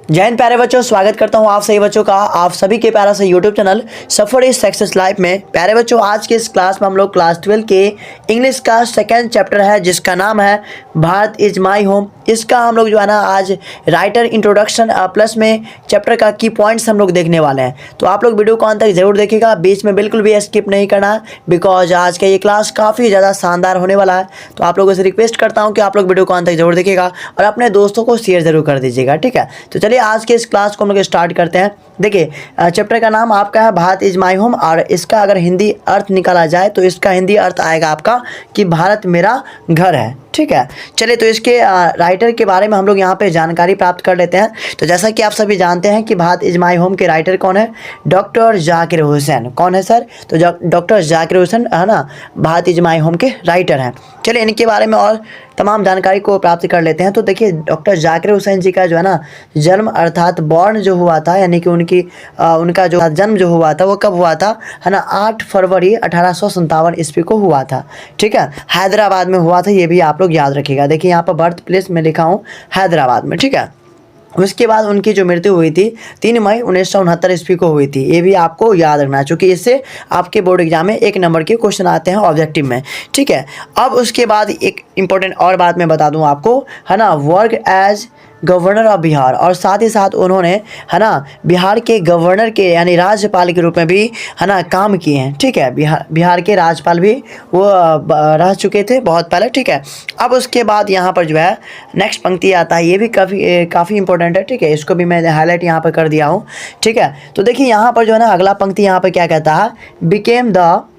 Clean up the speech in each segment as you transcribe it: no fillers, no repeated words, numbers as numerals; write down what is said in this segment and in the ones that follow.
जय हिंद प्यारे बच्चों, स्वागत करता हूं आप सभी बच्चों का आप सभी के प्यारा से YouTube channel suffer is success life में। प्यारे बच्चों, आज के इस क्लास में हम लोग क्लास 12 के इंग्लिश का सेकंड चैप्टर है जिसका नाम है भारत इज माई होम। इसका हम लोग जो है ना आज राइटर इंट्रोडक्शन प्लस में चैप्टर का की पॉइंट्स हम लोग देखने वाले हैं। तो आप लोग वीडियो को अंत तक जरूर देखिएगा, बीच में बिल्कुल भी स्किप नहीं करना है बिकॉज आज का ये क्लास काफ़ी ज़्यादा शानदार होने वाला है। तो आप लोगों से रिक्वेस्ट करता हूँ कि आप लोग वीडियो को अंत तक जरूर देखिएगा और अपने दोस्तों को शेयर जरूर कर दीजिएगा, ठीक है। तो चलिए आज के इस क्लास को हम लोग स्टार्ट करते हैं। देखिए, चैप्टर का नाम आपका है भारत इज माई होम और इसका अगर हिंदी अर्थ निकाला जाए तो इसका हिंदी अर्थ आएगा आपका कि भारत मेरा घर है, ठीक है। चलिए तो इसके राइटर के बारे में हम लोग यहाँ पे जानकारी प्राप्त कर लेते हैं। तो जैसा कि आप सभी जानते हैं कि भारत इज माई होम के राइटर कौन है, डॉक्टर जाकिर हुसैन। कौन है सर? तो डॉक्टर जाकिर हुसैन है ना, भारत इज माई होम के राइटर हैं। चलिए इनके बारे में और तमाम जानकारी को प्राप्त कर लेते हैं। तो देखिए, डॉक्टर जाकिर हुसैन जी का जो है ना जन्म अर्थात बॉर्न जो हुआ था, यानी कि उनका जो जन्म जो हुआ था वो कब हुआ था है ना, 8 फरवरी 1857 ईस्वी को हुआ था, ठीक है। हैदराबाद में हुआ था, ये भी आप लोग याद रखिएगा। देखिए यहाँ पर बर्थ प्लेस में लिखा हूँ हैदराबाद में, ठीक है। उसके बाद उनकी जो मृत्यु हुई थी 3 मई 1969 ईस्वी को हुई थी। ये भी आपको याद रखना है क्योंकि इससे आपके बोर्ड एग्जाम में 1 नंबर के क्वेश्चन आते हैं ऑब्जेक्टिव में, ठीक है। अब उसके बाद एक इम्पोर्टेंट और बात मैं बता दूं आपको, है ना, work as governor of Bihar, और साथ ही साथ उन्होंने है ना बिहार के गवर्नर के यानी राज्यपाल के रूप में भी है ना काम किए हैं, ठीक है। बिहार के राज्यपाल भी वो रह चुके थे बहुत पहले, ठीक है। अब उसके बाद यहाँ पर जो है नेक्स्ट पंक्ति आता है, ये भी काफ़ी इंपॉर्टेंट है, ठीक है। इसको भी मैं हाईलाइट यहाँ पर कर दिया हूँ, ठीक है। तो देखिए यहाँ पर जो है ना अगला पंक्ति यहाँ पर क्या कहता है, बिकेम द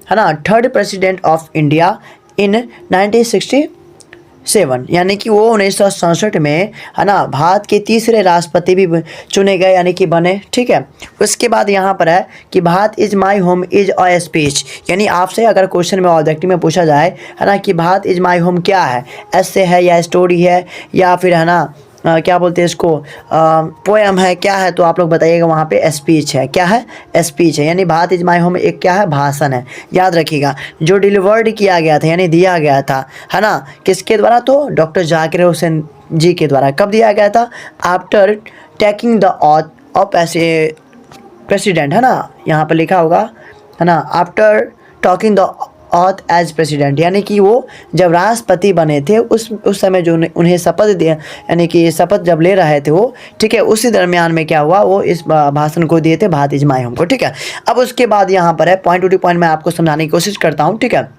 है ना 3rd president of India in 1967, यानी कि वो 1967 में है ना भारत के तीसरे राष्ट्रपति भी चुने गए यानी कि बने, ठीक है। उसके बाद यहाँ पर है कि Bharat is my home is a speech, यानी आपसे अगर क्वेश्चन में ऑब्जेक्टिव में पूछा जाए है ना कि भारत इज माई होम क्या है, ऐसे है या स्टोरी है या फिर है ना क्या बोलते हैं इसको पोएम है, क्या है, तो आप लोग बताइएगा वहाँ पे स्पीच है। क्या है? स्पीच है। यानी भारत इज माई होम एक क्या है, भाषण है। याद रखिएगा, जो डिलीवर्ड किया गया था यानी दिया गया था है ना किसके द्वारा, तो डॉक्टर जाकिर हुसैन जी के द्वारा। कब दिया गया था? After taking the oath of president, है ना, यहाँ पर लिखा होगा है ना, after talking the oath as president, यानी कि वो जब राष्ट्रपति बने थे उस समय जो उन्हें शपथ दिया यानी कि शपथ जब ले रहे थे वो, ठीक है, उसी दरमियान में क्या हुआ, वो इस भाषण को दिए थे भारत इज माई होम को, ठीक है। अब उसके बाद यहाँ पर है पॉइंट टू पॉइंट मैं आपको समझाने की कोशिश करता हूँ, ठीक है।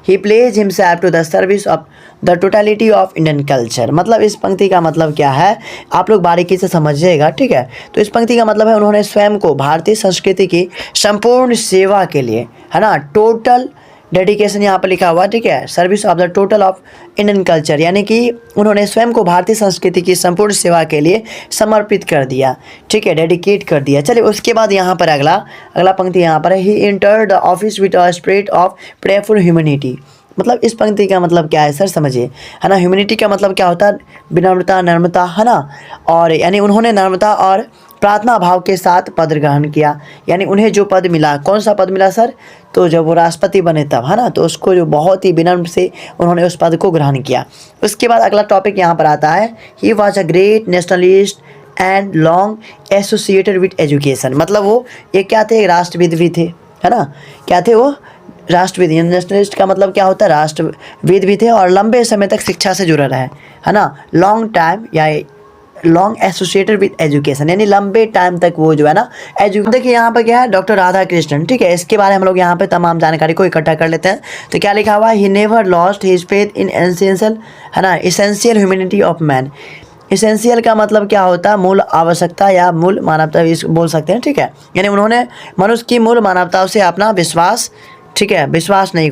He pledge himself to the service of the totality of Indian culture. मतलब इस पंक्ति का मतलब क्या है, आप लोग बारीकी से समझिएगा, ठीक है। तो इस पंक्ति का मतलब है उन्होंने स्वयं को भारतीय संस्कृति की संपूर्ण सेवा के लिए है ना टोटल डेडिकेशन यहाँ पर लिखा हुआ, ठीक है, service of the total of Indian culture, यानी कि उन्होंने स्वयं को भारतीय संस्कृति की संपूर्ण सेवा के लिए समर्पित कर दिया, ठीक है, डेडिकेट कर दिया। चलिए उसके बाद यहाँ पर अगला पंक्ति यहाँ पर है, he entered the office with a spirit of prayerful humanity. मतलब इस पंक्ति का मतलब क्या है सर, समझिए, है ना। ह्यूमैनिटी का मतलब क्या होता है, विनम्रता, नम्रता, है ना। और यानी उन्होंने नम्रता और प्रार्थना भाव के साथ पद ग्रहण किया, यानी उन्हें जो पद मिला, कौन सा पद मिला सर, तो जब वो राष्ट्रपति बने तब, है ना, तो उसको जो बहुत ही विनम्र से उन्होंने उस पद को ग्रहण किया। उसके बाद अगला टॉपिक यहाँ पर आता है, he was a great nationalist and long associated with education. मतलब वो ये क्या थे, राष्ट्रविद भी थे, है ना। क्या थे वो? राष्ट्रविद। नेशनलिस्ट का मतलब क्या होता है, राष्ट्रविद भी थे और लंबे समय तक शिक्षा से जुड़े रहे, है ना। लॉन्ग टाइम या लॉन्ग एसोसिएटेड विद एजुकेशन, यानी लंबे टाइम तक वो जो है ना देखिए यहाँ पर क्या है, डॉक्टर राधा कृष्णन, ठीक है। इसके बारे में हम लोग यहाँ पे तमाम जानकारी को इकट्ठा कर लेते हैं। तो क्या लिखा हुआ है, he never lost his faith in essential, है ना, essential humanity of man. Essential का मतलब क्या होता है, मूल आवश्यकता या मूल मानवता बोल सकते हैं, ठीक है। यानी उन्होंने मनुष्य की मूल मानवताओं से अपना विश्वास, ठीक है, विश्वास नहीं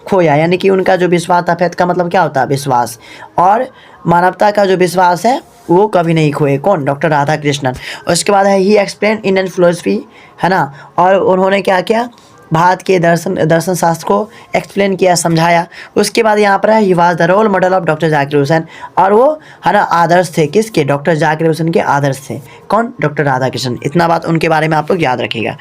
खोया, यानी कि उनका जो विश्वास था, फेथ का मतलब क्या होता है, विश्वास, और मानवता का जो विश्वास है वो कभी नहीं खोए। कौन? डॉक्टर राधा कृष्णन। उसके बाद है ही एक्सप्लेन इंडियन फिलोसफी, है ना, और उन्होंने क्या किया, भारत के दर्शन शास्त्र को एक्सप्लेन किया, समझाया। उसके बाद यहाँ पर है he was the role model of doctor Zakir Hussain, और वो है ना आदर्श थे किसके, डॉक्टर जाकिर हुसैन के आदर्श थे। कौन? डॉक्टर राधा कृष्णन। इतना बात उनके बारे में आप लोग याद रखिएगा।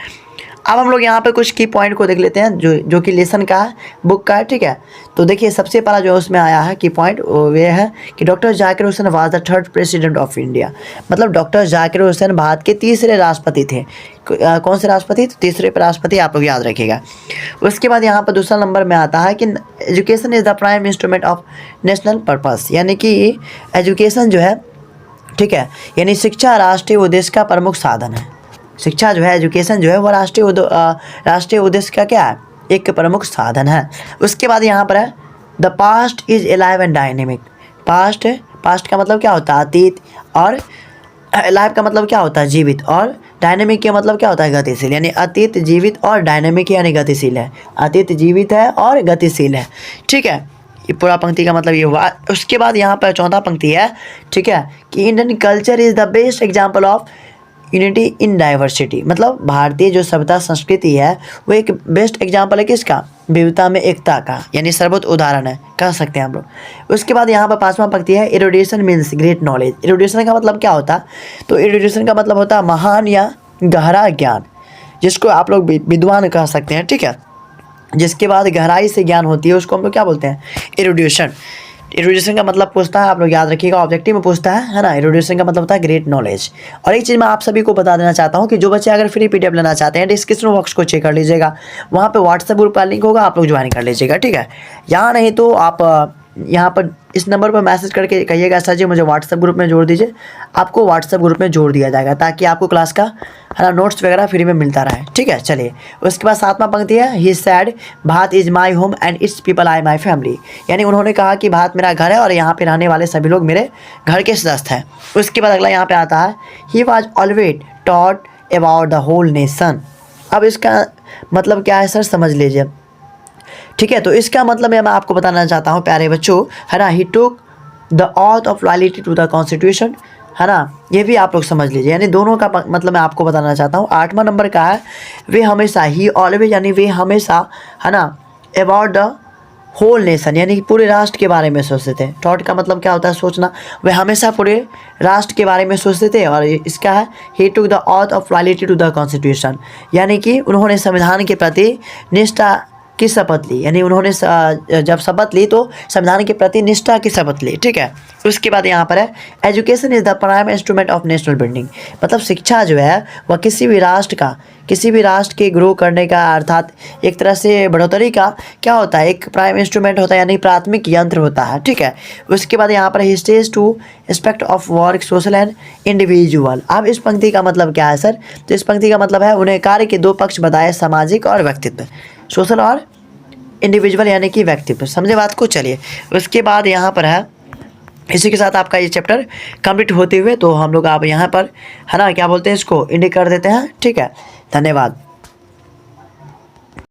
अब हम लोग यहाँ पे कुछ की पॉइंट को देख लेते हैं जो कि लेसन का है, बुक का है, ठीक है। तो देखिए सबसे पहला जो उसमें आया है की पॉइंट वो ये है कि doctor Zakir Hussain was the third president of India. मतलब डॉक्टर जाकिर हुसैन भारत के तीसरे राष्ट्रपति थे। कौन से राष्ट्रपति? तो तीसरे राष्ट्रपति, आप लोग याद रखिएगा। उसके बाद यहाँ पर दूसरा नंबर में आता है कि education is the prime instrument of national purpose, यानी कि एजुकेशन जो है, ठीक है, यानी शिक्षा राष्ट्रीय उद्देश्य का प्रमुख साधन है। शिक्षा जो है, एजुकेशन जो है वो राष्ट्रीय उद्देश्य का क्या है? एक प्रमुख साधन है। उसके बाद यहाँ पर है the past is alive and dynamic. Past का मतलब क्या होता है? अतीत। और लाइव का मतलब क्या होता है? जीवित। और डायनेमिक का मतलब क्या होता है? गतिशील। यानी अतीत जीवित और डायनेमिक यानी गतिशील है। अतीत जीवित है और गतिशील है, ठीक है। ये पूरा पंक्ति का मतलब ये हुआ। उसके बाद यहाँ पर चौथा पंक्ति है, ठीक है, कि Indian culture is the best example of unity in diversity. मतलब भारतीय जो सभ्यता संस्कृति है वो एक बेस्ट एग्जाम्पल है किसका? विविधता में एकता का, यानी सर्वोत्तम उदाहरण है, कह सकते हैं हम लोग। उसके बाद यहाँ पर पांचवा पंक्ति है एरुडिशन मीन्स ग्रेट नॉलेज। एरुडिशन का मतलब क्या होता है? तो एरुडिशन का मतलब होता है महान या गहरा ज्ञान, जिसको आप लोग विद्वान कह सकते हैं, ठीक है। जिसके बाद गहराई से ज्ञान होती है उसको हम लोग क्या बोलते हैं? एरुडिशन। एरुडिशन का मतलब पूछता है, आप लोग याद रखिएगा, ऑब्जेक्टिव में पूछता है ना। एरुडिशन का मतलब होता है ग्रेट नॉलेज। और एक चीज़ मैं आप सभी को बता देना चाहता हूँ कि जो बच्चे अगर फ्री पीडीएफ लेना चाहते हैं डिस्क्रिप्शन बॉक्स को चेक कर लीजिएगा, वहाँ पे व्हाट्सएप ग्रुप का लिंक होगा, आप लोग ज्वाइन कर लीजिएगा, ठीक है। यहाँ नहीं तो आप यहाँ पर इस नंबर पर मैसेज करके कहिएगा सर जी मुझे व्हाट्सएप ग्रुप में जोड़ दीजिए, आपको व्हाट्सएप ग्रुप में जोड़ दिया जाएगा ताकि आपको क्लास का है ना नोट्स वगैरह फ्री में मिलता रहे, ठीक है। चलिए उसके बाद सातवां पंक्ति है he said Bharat is my home and its people I my family. यानी उन्होंने कहा कि भारत मेरा घर है और यहाँ पे रहने वाले सभी लोग मेरे घर के सदस्य हैं। उसके बाद अगला यहाँ पे आता है he was always taught about the whole nation. अब इसका मतलब क्या है सर, समझ लीजिए, ठीक है। तो इसका मतलब मैं आपको बताना चाहता हूँ प्यारे बच्चों, है ना, he took the oath of loyalty to the constitution, है ना, ये भी आप लोग समझ लीजिए। यानी दोनों का मतलब मैं आपको बताना चाहता हूँ। आठवां नंबर का है वे हमेशा, ही ऑलवेज यानी वे हमेशा, है ना, अबाउट द होल नेशन यानी कि पूरे राष्ट्र के बारे में सोचते थे। थॉट का मतलब क्या होता है? सोचना। वे हमेशा पूरे राष्ट्र के बारे में सोचते थे। और इसका है he took the oath of loyalty to the constitution, यानी कि उन्होंने संविधान के प्रति निष्ठा की शपथ ली। यानी उन्होंने जब शपथ ली तो संविधान के प्रति निष्ठा की शपथ ली, ठीक है। उसके बाद यहाँ पर है education is the prime instrument of national building. मतलब शिक्षा जो है वह किसी भी राष्ट्र के ग्रो करने का, अर्थात एक तरह से बढ़ोतरी का क्या होता है? एक प्राइम इंस्ट्रूमेंट होता है, यानी प्राथमिक यंत्र होता है, ठीक है। उसके बाद यहाँ पर हिस्टेज two aspect of work social and individual. अब इस पंक्ति का मतलब क्या है सर? तो इस पंक्ति का मतलब है उन्हें कार्य के दो पक्ष बताए, सामाजिक और व्यक्तित्व, सोशल और इंडिविजुअल यानी कि व्यक्तित्व। समझे बात को? चलिए उसके बाद यहाँ पर है, इसी के साथ आपका ये चैप्टर कंप्लीट होते हुए तो हम लोग आप यहाँ पर, है ना, क्या बोलते हैं इसको, इंडिक कर देते हैं, ठीक है। धन्यवाद।